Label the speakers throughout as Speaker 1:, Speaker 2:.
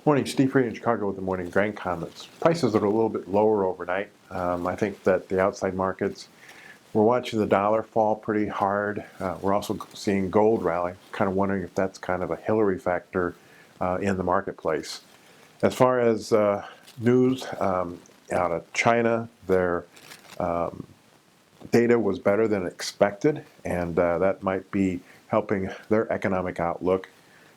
Speaker 1: Morning, Steve Freed in Chicago with the morning grain comments. Prices are a little bit lower overnight. I think that the outside markets, we're watching the dollar fall pretty hard. We're also seeing gold rally. Kind of wondering if that's kind of a Hillary factor in the marketplace. As far as news out of China, their data was better than expected, and that might be helping their economic outlook.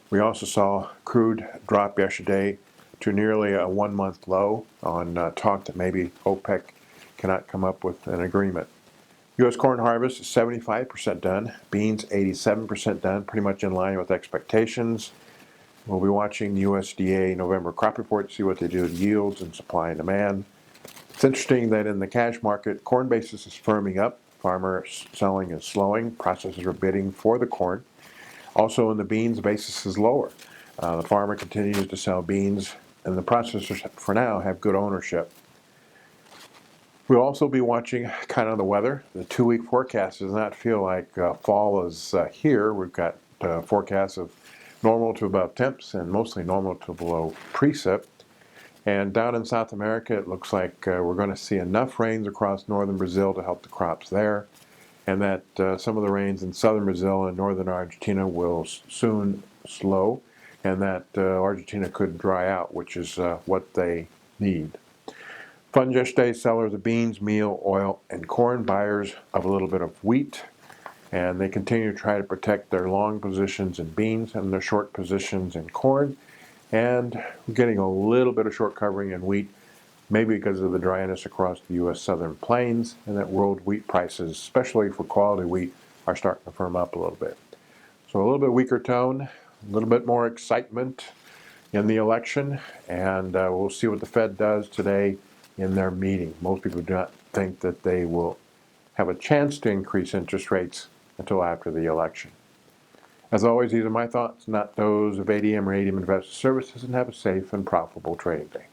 Speaker 1: We also saw crude drop yesterday to nearly a 1-month low on talk that maybe OPEC cannot come up with an agreement. U.S. corn harvest is 75% done, beans 87% done, pretty much in line with expectations. We'll be watching the USDA November crop report to see what they do with yields and supply and demand. It's interesting that in the cash market, corn basis is firming up. Farmer selling is slowing. Processors are bidding for the corn. Also in the beans, basis is lower. The farmer continues to sell beans, and the processors, for now, have good ownership. We'll also be watching kind of the weather. The 2-week forecast does not feel like fall is here. We've got forecasts of normal to above temps and mostly normal to below precip. And down in South America, it looks like we're going to see enough rains across northern Brazil to help the crops there, and that some of the rains in southern Brazil and northern Argentina will soon slow, and that Argentina could dry out, which is what they need. Funds yesterday, sellers of beans, meal, oil, and corn, buyers of a little bit of wheat, and they continue to try to protect their long positions in beans and their short positions in corn, and we're getting a little bit of short covering in wheat, maybe because of the dryness across the U.S. southern plains, and that world wheat prices, especially for quality wheat, are starting to firm up a little bit. So a little bit weaker tone, a little bit more excitement in the election, and we'll see what the Fed does today in their meeting. Most people do not think that they will have a chance to increase interest rates until after the election. As always, these are my thoughts, not those of ADM or ADM Investor Services, and have a safe and profitable trading day.